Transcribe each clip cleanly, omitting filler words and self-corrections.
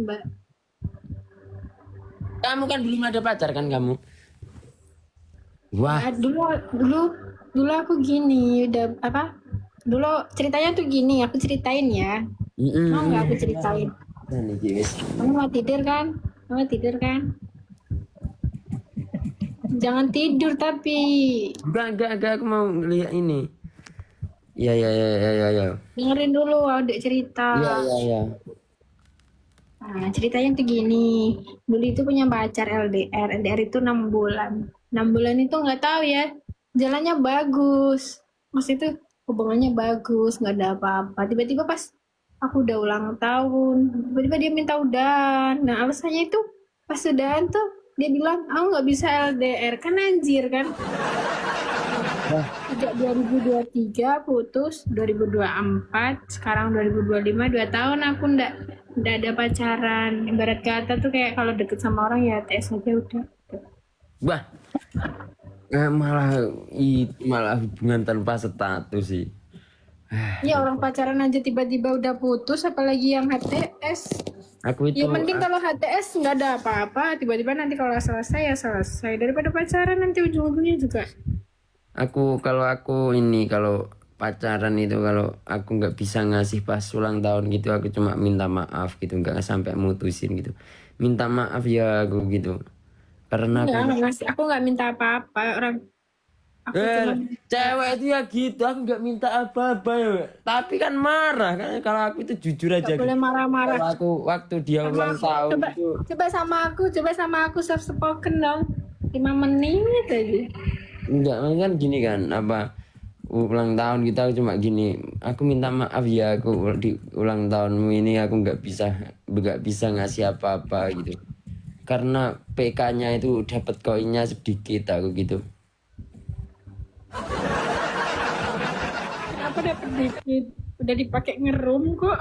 Mbak. Kamu kan belum ada pacar kan kamu? Wah, Ya, dulu aku gini, udah apa? Dulu ceritanya tuh gini, aku ceritain ya. Mau nggak aku ceritain? Nah, nih, guys. Kamu mau tidur kan? Kamu mau tidur kan? Jangan tidur tapi Enggak, aku mau lihat ini. Iya, iya, iya, iya, iya, iya. dengerin dulu adik cerita. Iya, iya, iya. Nah, ceritanya tuh gini. Dulu itu punya pacar LDR. LDR itu 6 bulan. 6 bulan itu nggak tahu ya. Jalannya bagus. Maksud itu hubungannya bagus, nggak ada apa-apa. Tiba-tiba pas aku udah ulang tahun, tiba-tiba dia minta udahan. Nah, alasannya itu pas udahan tuh dia bilang, aku nggak bisa LDR. Kan anjir kan. Wah, Sejak 2023 putus, 2024, sekarang 2025, 2 tahun aku ndak ada pacaran. Ibarat kata tuh kayak kalau deket sama orang ya TS aja udah. wah. Malah hubungan tanpa status sih. Ya orang pacaran aja tiba-tiba udah putus, apalagi yang HTS. Aku itu Ya mending kalau HTS nggak ada apa-apa, tiba-tiba nanti kalau selesai ya selesai. Daripada pacaran nanti ujung-ujungnya juga. kalau pacaran itu kalau aku nggak bisa ngasih pas ulang tahun gitu aku cuma minta maaf gitu nggak sampai mutusin gitu minta maaf ya aku gitu karena aku Enggak ngasih, aku nggak minta apa-apa orang. Aku eh cuma cewek itu ya gitu aku nggak minta apa-apa ya tapi kan marah kan kalau aku itu jujur aja nggak boleh gitu marah-marah. kalau aku waktu dia Sama ulang aku, tahun coba itu coba sama aku soft spoken dong. 5 menit aja. enggak kan gini kan apa ulang tahun kita cuma gini aku minta maaf ya aku di ulang tahunmu ini aku nggak bisa ngasih apa-apa gitu karena PK-nya itu dapat koinnya sedikit aku gitu. Kenapa dapat dikit? Udah dipakai ngerum kok.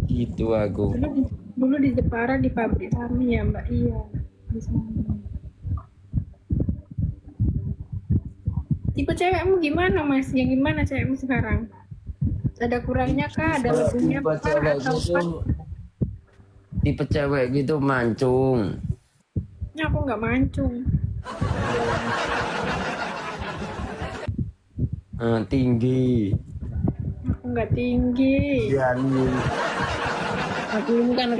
Gitu aku. Dulu di Jepara di pabrik kami ya Mbak. Iya. Di sana. Tipe cewekmu gimana Mas? Yang gimana cewekmu sekarang? Ada kurangnya kah? Ada lebihnya tipe kah? cewek Atau gitu pas? tipe cewek gitu mancung. Ya, aku nggak mancung. Tinggi Aku nggak tinggi. berani aku ini kan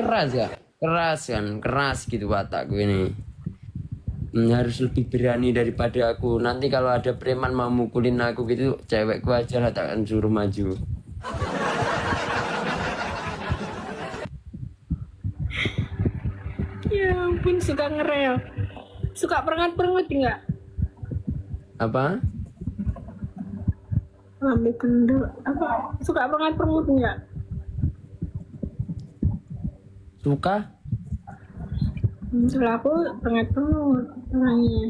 keras gitu watakku ini. Harus lebih berani daripada aku nanti kalau ada preman mau mukulin aku gitu cewekku aja lah takkan suruh maju. Ya ampun suka ngerel. Suka perengat-perengut nggak? Apa Lambe kendor. Apa? Suka perengat-perengut nggak? suka Kalau aku perengat-perengut orangnya.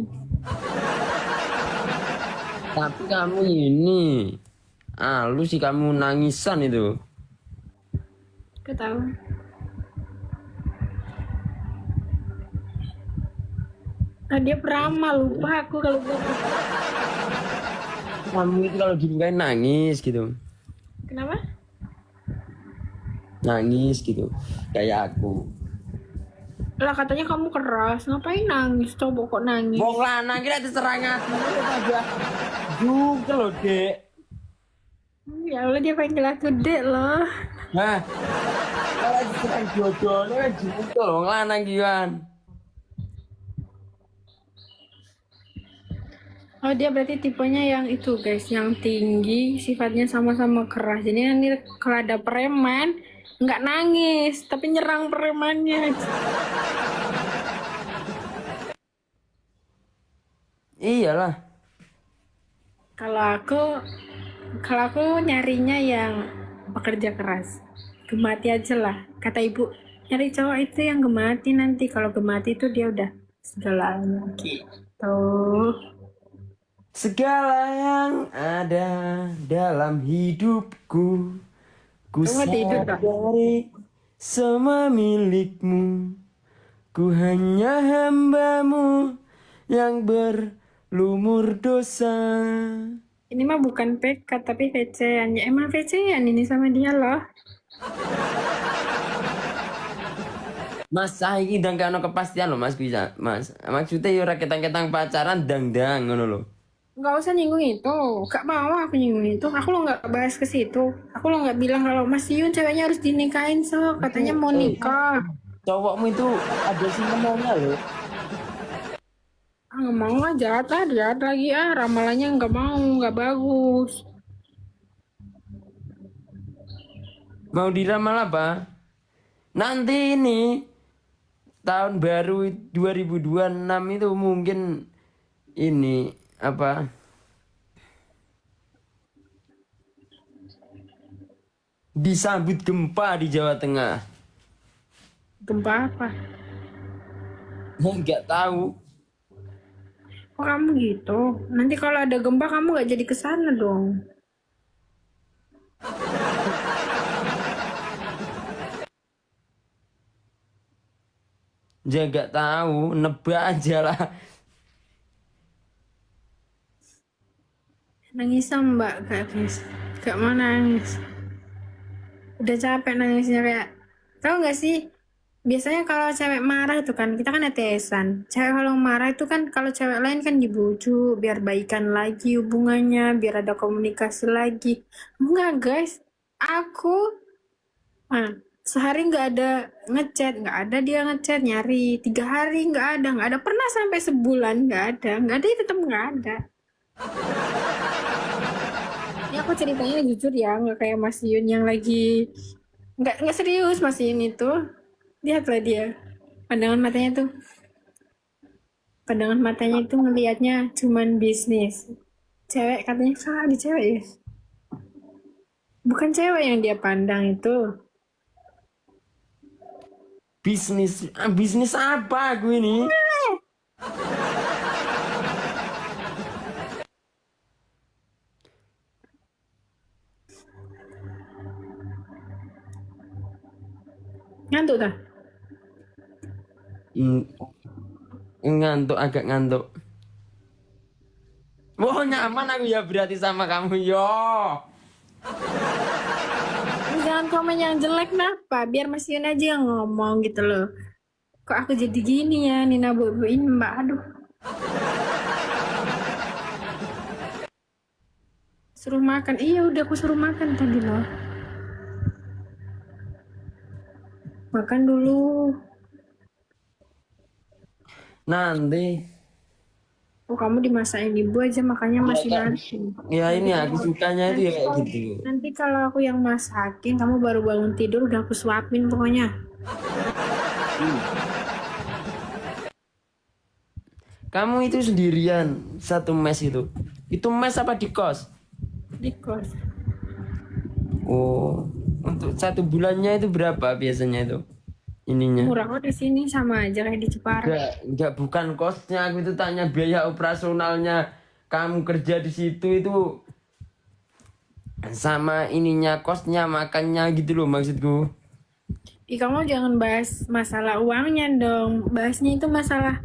tapi kamu ini lu sih kamu nangisan itu. Ketawa. Ah, dia peramal, lupa aku kalau gue. Kamu itu kalau dinikahin nangis gitu Kenapa? nangis gitu kayak aku. Lah katanya kamu keras, ngapain nangis? Coba kok nangis? Wong lanang kira diserang aku aja juga loh dek. Ya Allah dia panggil aku dek loh. Hah, kalau diserang jodohnya kan juga loh wong lanang gimana. Oh dia berarti tipenya yang itu guys, yang tinggi, sifatnya sama-sama keras. Jadi nanti kalau ada preman, nggak nangis, tapi nyerang premannya. Iyalah. Kalau aku, kalau aku nyarinya yang pekerja keras. Gemati aja lah, kata ibu. Nyari cowok itu yang gemati nanti. Kalau gemati itu dia udah segalanya gitu. Segala yang ada dalam hidupku ku Kamu mau tidur tak? sadari semua milikmu. Ku hanya hambamu yang lumur dosa. Ini mah bukan PK tapi VC-an. Ya emang VC-an ini sama dia loh. Mas saiki ndang gak ono kepastian loh Mas bisa. Mas, maksudnya yo ora ketang-ketang pacaran dang-dang ngono lho. Nggak usah nyinggung itu. Gak mau aku nyinggung itu. Aku lo nggak bahas ke situ. Aku lo nggak bilang kalau Mas Yun ceweknya harus dinikahin so. Katanya mau nikah. Cowokmu itu ada simenonnya loh. Ah, nggak mau ah, jahat lagi ah. Ramalannya nggak mau, nggak bagus. Mau diramal apa? Nanti ini tahun baru 2026 itu mungkin ini apa? Disambut gempa di Jawa Tengah. Gempa apa? Nggak tahu. Kok kamu gitu? Nanti kalau ada gempa kamu nggak jadi kesana dong. Ya nggak tahu, nebak aja lah. Nangis sama Mbak, gak mau nangis. Udah capek nangisnya kayak, tahu nggak sih? Biasanya kalau cewek marah itu kan, kita kan ATS-an. Cewek kalau marah itu kan, kalau cewek lain kan dibujuk, biar baikan lagi hubungannya, biar ada komunikasi lagi. Enggak guys, aku sehari nggak ada ngechat, nggak ada dia ngechat, nyari 3 hari nggak ada, pernah sampai sebulan nggak ada, tetap nggak ada. Ini aku ceritanya jujur ya, nggak kayak Mas Yun yang lagi nggak serius. Mas Yun itu lihatlah dia, pandangan matanya tuh, ngelihatnya cuman bisnis. Cewek katanya salah di cewek ya, bukan cewek yang dia pandang itu. Bisnis apa aku ini? Ngantuk dah. Hmm, ngantuk, agak ngantuk. Wah, nyaman aku ya berarti sama kamu yo. Jangan komen yang jelek kenapa? Biar Mas Yun aja yang ngomong gitu loh. Kok aku jadi gini ya, Nina boboin Mbak. Aduh. Suruh makan. Iya udah aku suruh makan tadi loh. Makan dulu. Nanti. Oh kamu dimasakin ibu aja makanya masih nasi. Ya ini aku sukanya itu ya kayak gitu. Nanti kalau aku yang masakin, kamu baru bangun tidur udah aku suapin pokoknya. Kamu itu sendirian satu mes itu. Itu mes apa di kos? Di kos. Oh, untuk satu bulannya itu berapa biasanya itu? Ininya. Murah kok di sini sama aja kayak di Jepara. Enggak bukan kosnya, aku itu tanya biaya operasionalnya. Kamu kerja di situ itu sama ininya kosnya, makannya gitu loh maksudku. Ih, kamu jangan bahas masalah uangnya dong. Bahasnya itu masalah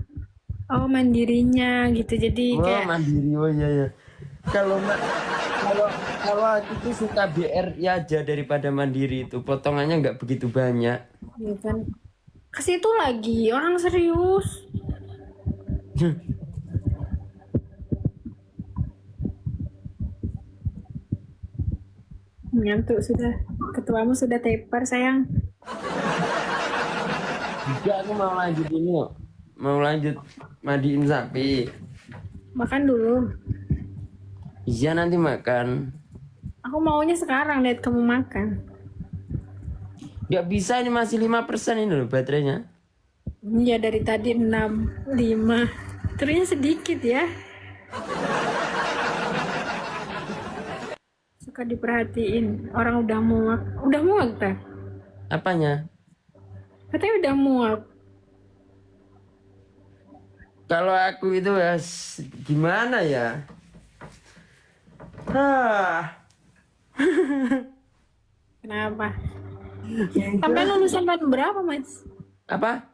mandirinya gitu. Jadi Oh, kayak mandiri. Oh iya ya. Kalau kalau kalau aku tuh suka BRI aja daripada mandiri itu. Potongannya nggak begitu banyak. ya kan. Ke situ lagi orang serius. Ngantuk sudah. Ketuamu sudah tepar sayang. Juga aku mau lanjut ini kok. Mau lanjut mandiin sapi. Makan dulu. Iya nanti makan. Aku maunya sekarang lihat kamu makan. Nggak bisa ini masih 5% ini loh baterainya. Iya dari tadi 6, 5. Ternyata sedikit ya. Suka diperhatiin. Orang udah muak. Udah muak tak? Apanya? Katanya udah muak. Kalau aku itu ya gimana ya? Ah, Kenapa? Sampai lulusan tahun berapa, Mas? apa?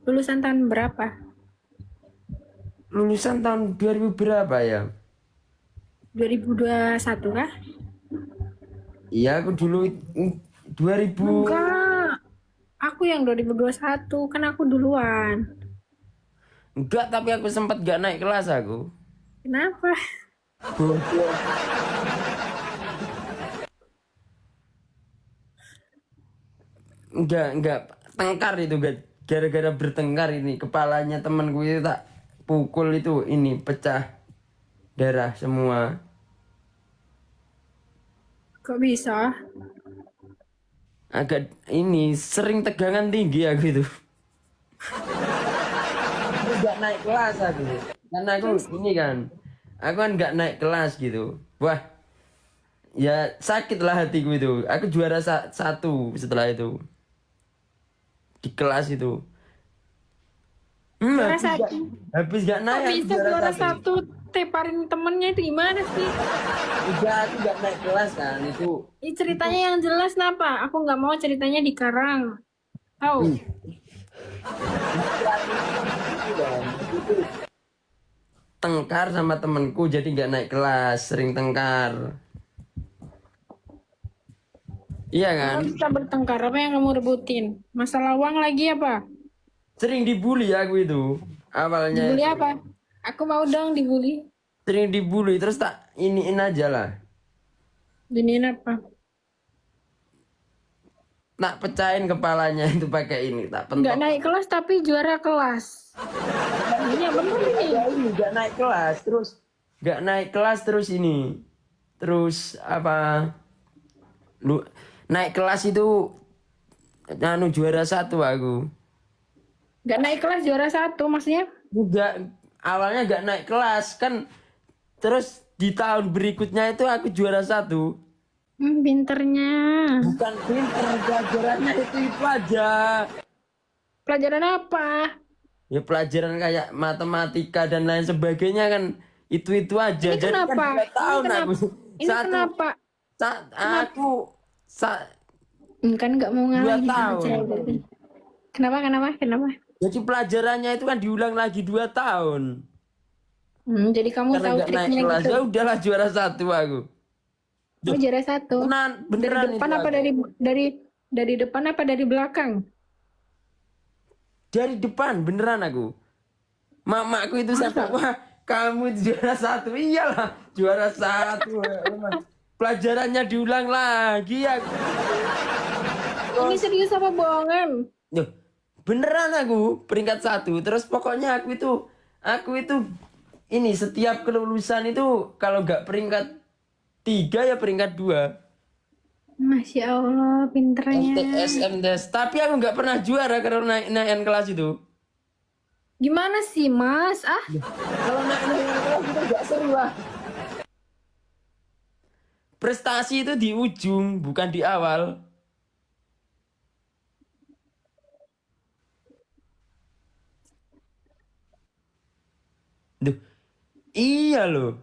Lulusan tahun berapa? lulusan tahun 2000 berapa ya? 2021 kah? Iya aku dulu 2000. Enggak. Aku yang 2021, kan aku duluan. Enggak, tapi aku sempat gak naik kelas aku. Kenapa? Bodoh. Enggak tengkar itu gak gara-gara bertengkar ini kepalanya temanku itu tak pukul itu ini pecah darah semua. Kok bisa? Agak ini sering tegangan tinggi aku itu. Enggak naik kelas aku. Karena aku Terus ini kan. Aku kan nggak naik kelas gitu. Wah, ya sakit lah hatiku itu. Aku juara satu setelah itu di kelas itu. juara Habis gak, satu. habis gak Kok naik aku bisa juara juara satu. satu teparin temennya itu gimana sih? Udah aku gak naik kelas kan itu. Ini Itu ceritanya yang jelas kenapa? Aku nggak mau ceritanya dikarang. Tahu? ih, itu kan. Itu tengkar sama temenku jadi nggak naik kelas, sering tengkar. Iya kan? Kenapa bisa bertengkar? Apa yang kamu rebutin? Masalah uang lagi apa? Sering dibully aku itu. Awalnya Dibully itu apa? Aku mau dong dibully. sering dibully terus tak iniin aja lah. Diniin apa? Tak pecahin kepalanya itu pakai ini, tak Nggak pentok. naik kelas tapi juara kelas. Ini yang bener ini. Ya ini nggak naik kelas terus nggak naik kelas terus ini terus apa lu naik kelas itu anu juara satu aku Nggak naik kelas juara satu maksudnya? juga awalnya nggak naik kelas kan terus di tahun berikutnya itu aku juara satu Pinternya. bukan pinter pelajarannya itu aja Pelajaran apa? ya pelajaran kayak matematika dan lain sebagainya kan itu aja Ini jadi kan kenapa? 2 tahun aku Ini satu kenapa? aku Kan nggak mau 2 ngalahin aja tahun berarti. Kenapa? jadi pelajarannya itu kan diulang lagi 2 tahun Jadi kamu karena tahu nggak naik triknya kelas gitu. ya udahlah juara satu aku. Oh, Duh, juara satu. beneran Dari beneran depan itu apa aku. dari depan apa dari belakang? Dari depan beneran aku. Mamaku itu sampai wah kamu itu juara satu iyalah juara satu. Emang. Pelajarannya diulang lagi ya. Ini Terus, serius apa bohongan? duh, beneran aku peringkat satu. Terus pokoknya aku itu ini setiap kelulusan itu kalau nggak peringkat 3 ya peringkat 2. Masya Allah, pinternya. MTS, MTS. Tapi aku nggak pernah juara kalau naik kelas itu. Gimana sih, Mas? Ah, Kalau naik kelas itu nggak seru lah. Prestasi itu di ujung, bukan di awal. Duh, iya loh.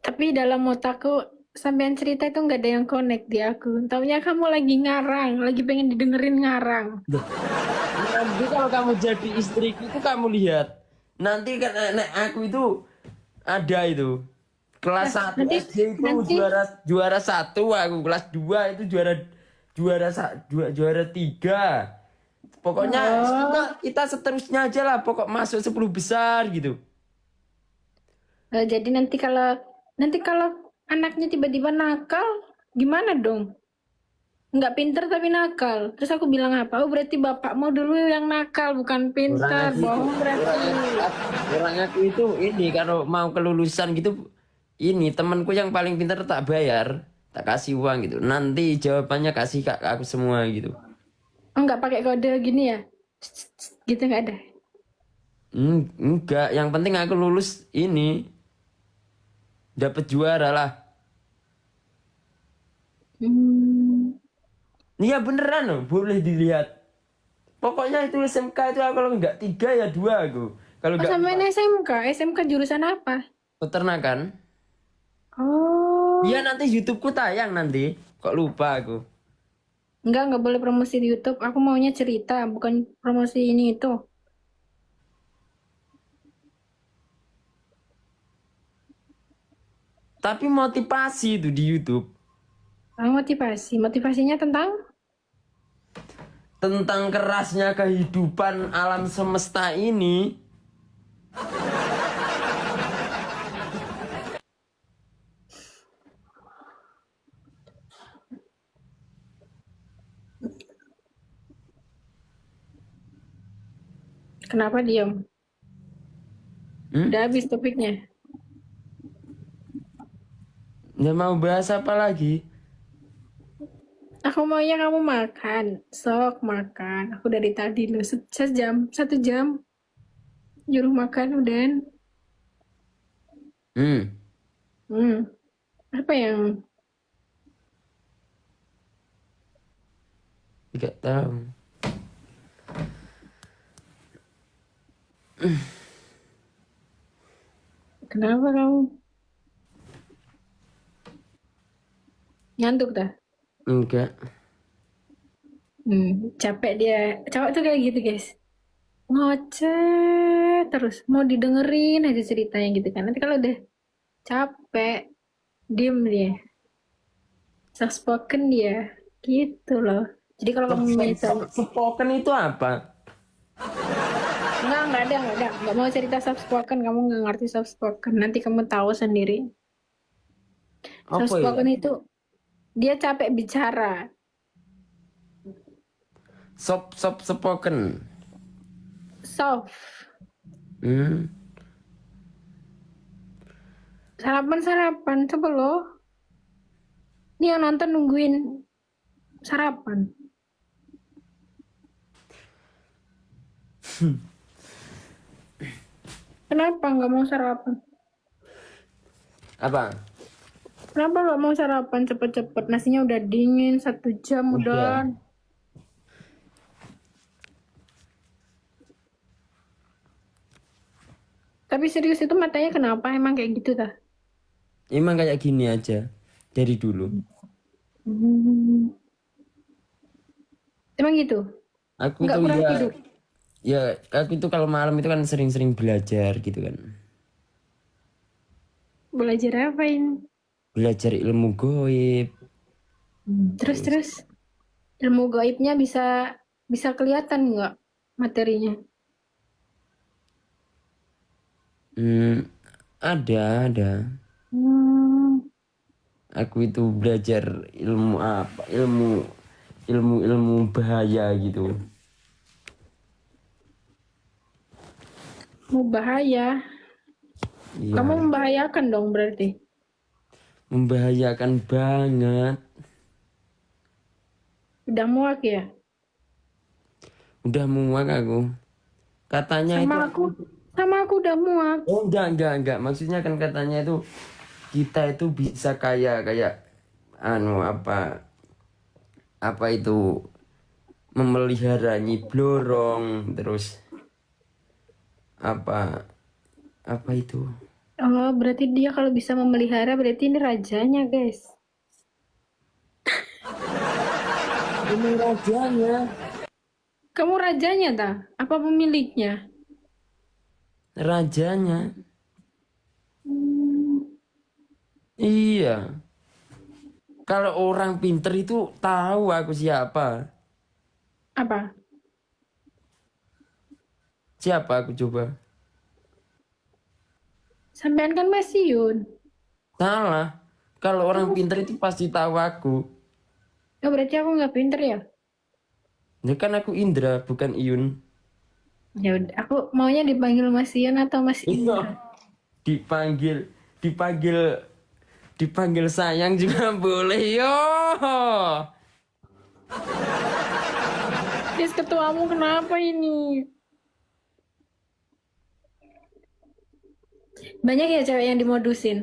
tapi dalam otakku sampean cerita itu nggak ada yang connect di aku. Taunya kamu lagi ngarang, lagi pengen didengerin ngarang. Duh, nanti kalau kamu jadi istriku itu kamu lihat. Nanti kan anak aku itu ada itu. Kelas Nah, 1 SD itu juara satu aku, kelas 2 itu juara 3. Pokoknya kita seterusnya aja lah, pokok masuk 10 besar gitu. Jadi nanti kalau anaknya tiba-tiba nakal, gimana dong? Nggak pinter tapi nakal. Terus aku bilang apa? Oh berarti bapakmu dulu yang nakal, bukan Orang pinter. aku itu, Bohong berarti. orang aku itu ini kalau mau kelulusan gitu, ini temanku yang paling pintar tak bayar, tak kasih uang gitu. Nanti jawabannya kasih ke aku semua gitu. Oh nggak pakai kode gini ya? Gitu nggak ada. Enggak, yang penting aku lulus ini dapat juara lah. Hmm. Iya beneran loh, boleh dilihat. Pokoknya itu SMK itu aku kalau nggak 3 ya 2 aku. Kalau Oh nggak sampean 4 SMK, SMK jurusan apa? peternakan. Oh, Iya nanti YouTubeku tayang nanti. Kok lupa aku. Enggak boleh promosi di YouTube. Aku maunya cerita, bukan promosi ini itu. Tapi motivasi itu di YouTube Motivasi. Motivasinya tentang tentang kerasnya kehidupan alam semesta ini. kenapa diam? Hmm? Udah habis topiknya. Nggak mau bahas apa lagi? Aku maunya kamu makan. Sok makan. Aku dari tadi loh. Sejam. 1 jam. Nyuruh makan udah. Hmm, Hmm. Apa yang nggak tahu. kenapa kamu ngantuk dah? Enggak. Capek dia. Cowok tuh kayak gitu, guys. Ngoceh terus. Mau didengerin aja ceritanya gitu kan. Nanti kalau udah capek, diem dia. Soft spoken dia. Gitu loh. Jadi kalau kamu minta, Spoken itu apa? enggak ada. Enggak mau cerita soft spoken, kamu nggak ngerti soft spoken. Nanti kamu tahu sendiri. Soft Apa ya? spoken itu dia capek bicara. Sop spoken. Soft. Hmm. Sarapan coba loh. Ini yang nonton nungguin sarapan. Kenapa nggak mau sarapan? Apa? Kenapa nggak mau sarapan cepet-cepet? Nasinya udah dingin 1 jam udah. Udah. Tapi serius itu matanya kenapa? Emang kayak gitu dah? Emang kayak gini aja dari dulu. Hmm. Emang gitu? Aku Nggak itu kurang ya, tidur? ya aku itu kalau malam itu kan sering-sering belajar gitu kan. Belajar apa ini? Belajar ilmu goib. Terus Terus, terus ilmu gaibnya bisa bisa kelihatan nggak materinya? hmm, ada. Hmm, Aku itu belajar ilmu apa? Ilmu bahaya gitu. mau bahaya. Kamu Iya, membahayakan dong berarti. membahayakan banget. Udah muak ya? Udah muak aku. Katanya Sama itu aku, sama aku udah muak. oh enggak. Maksudnya kan katanya itu kita itu bisa kayak anu apa itu memelihara Nyi Blorong terus apa itu Oh, berarti dia kalau bisa memelihara berarti ini rajanya, guys. ini rajanya. Kamu rajanya dah? Apa pemiliknya? Rajanya. Hmm, Iya. Kalau orang pinter itu tahu aku siapa. apa? Siapa aku coba? Sampean kan Masiun. Salah. Kalau orang pinter itu pasti tahu aku. Oh, berarti aku nggak pinter ya? Ya kan aku Indra, bukan Iyun. Ya udah, aku maunya dipanggil Masiun atau Mas Iya. Indra. Dipanggil, dipanggil, dipanggil sayang juga boleh yo. Yes, ketuamu kenapa ini? Banyak ya cewek yang dimodusin.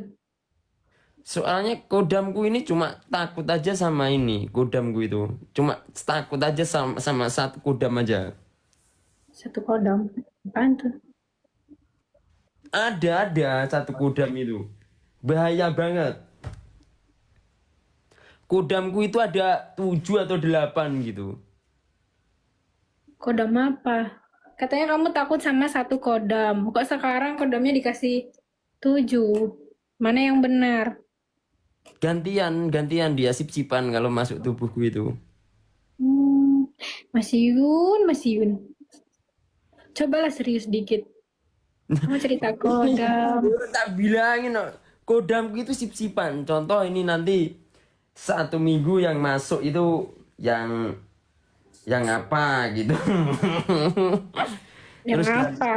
Soalnya kodamku ini cuma takut aja sama ini, kodamku itu. Cuma takut aja sama satu kodam aja. Satu kodam. Apaan tuh? Ada satu kodam itu. Bahaya banget. kodamku itu ada 7 atau 8 gitu. Kodam apa? Katanya kamu takut sama satu kodam. Kok sekarang kodamnya dikasih 7? Mana yang benar? Gantian dia sip-sipan kalau masuk tubuhku itu. Hmm, Mas Yun. Cobalah serius dikit. Kamu cerita kodam. Tak bilangin no. Kodamku itu sip-sipan. Contoh ini nanti 1 minggu yang masuk itu yang apa gitu. Yang Terus apa?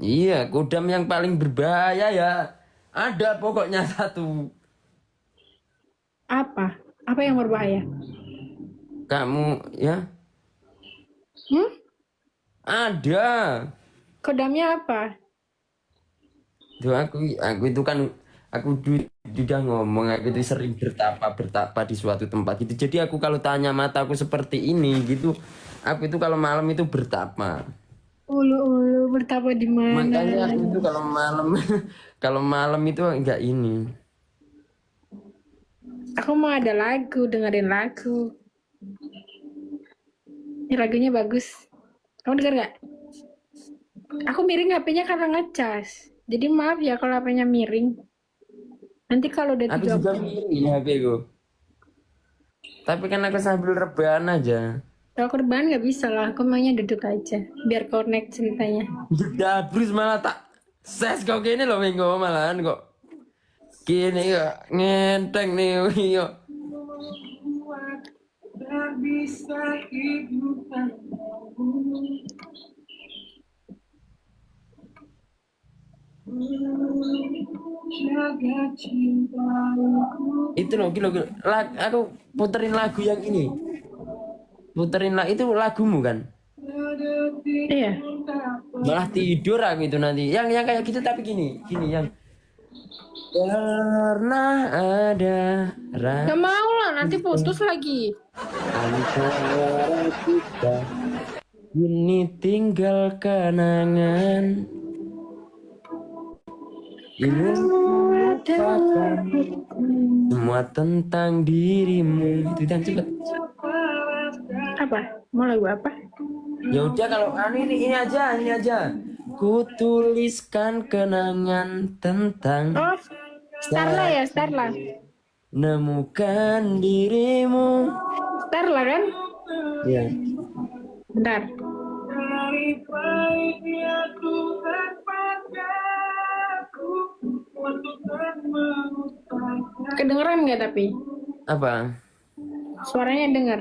iya, kodam yang paling berbahaya ya. Ada pokoknya satu. Apa? Apa yang berbahaya? Kamu ya Hmm? ada. Kodamnya apa? Tuh aku itu kan udah ngomong aku itu sering bertapa di suatu tempat gitu. Jadi aku kalau tanya mataku seperti ini gitu, aku itu kalau malam itu bertapa. Ulu-ulu bertapa di mana? Makanya aku itu kalau malam kalau malam itu enggak ini. Aku mau ada lagu, dengerin lagu. Ini lagunya bagus. Kamu denger nggak? Aku miring HP-nya karena ngecas. Jadi maaf ya kalau HP-nya miring. Nanti kalau udah Aku juga 30. miring HP ku. Tapi kan aku sambil rebahan aja. Kalau korban nggak bisa lah. Aku maunya duduk aja. Biar connect ceritanya. Jeda Bruce malah tak ses kok gini loh minggu malahan kok. Gini kok ngenteng nih yo. Tak bisa hidup tanpamu. Jaga cintaku. Itu loh, gila, gila. Aku puterin lagu yang ini. Itu lagumu kan? Iya. Malah tidur aku itu nanti. Yang kayak gitu tapi gini yang pernah ada Gak mau lah, nanti putus lagi. antara kita. Ini tinggal kenangan. Ini lupakan semua tentang dirimu. Itu dan cepet. Apa? Mau lagu apa? Ya udah kalau ini aja. Ku tuliskan kenangan tentang Oh, Starla ya, Starla. nemukan dirimu. Starla kan? Ya. Bentar. Kedengeran nggak tapi? Apa? Suaranya dengar.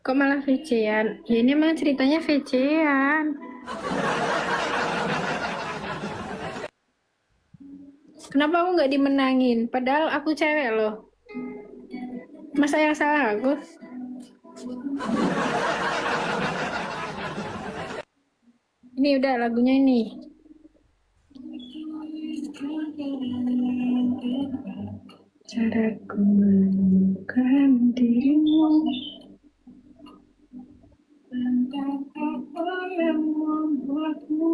Kok malah VC-an? Ya ini emang ceritanya VC-an. Kenapa aku nggak dimenangin? Padahal aku cewek loh. Masa yang salah aku? Ini udah lagunya ini. Caraku menemukan dirimu. Tentang apa yang membuatmu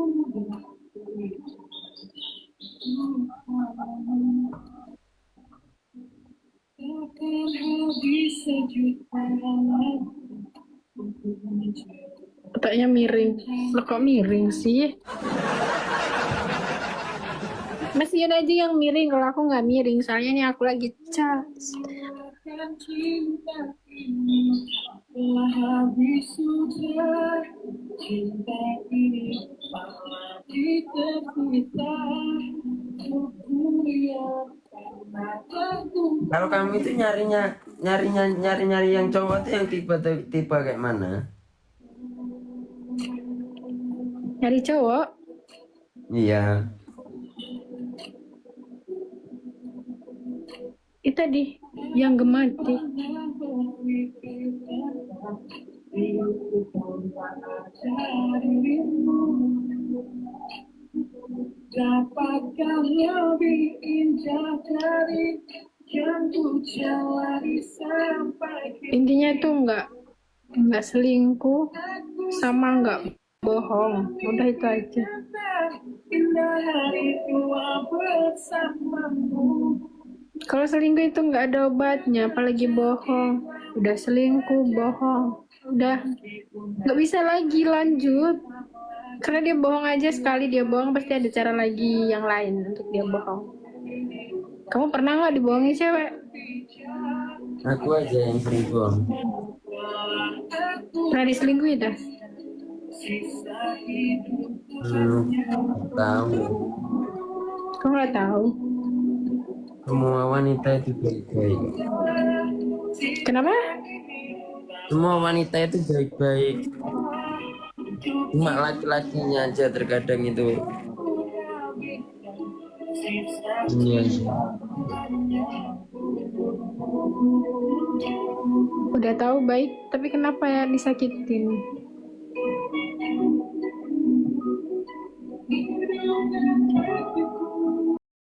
takkan habis sejuta otaknya miring. Lo kok miring sih? Mas Yun aja yang miring, kalau aku nggak miring. Soalnya ini aku lagi cas. Telah habis sudah cinta ini malah kita Kalau kamu itu nyari yang cowok tuh yang tipe kayak mana? nyari cowok Iya. itu tadi yang gemati. Dapatkah lebih indah dari yang ku jalani sampai intinya itu nggak selingkuh sama nggak bohong, udah itu aja. Kalau selingkuh itu nggak ada obatnya, apalagi bohong. Udah selingkuh, bohong, udah nggak bisa lagi lanjut. Karena dia bohong aja, sekali dia bohong pasti ada cara lagi yang lain untuk dia bohong. Kamu pernah nggak dibohongi cewek? Aku aja yang sering bohong. Pernah diselingkuhi dah? Tahu. Kamu nggak tahu? Semua wanita itu baik-baik. Kenapa? Semua wanita itu baik-baik. Cuma laki-lakinya aja terkadang itu ini aja. Udah tahu baik, tapi kenapa ya disakitin?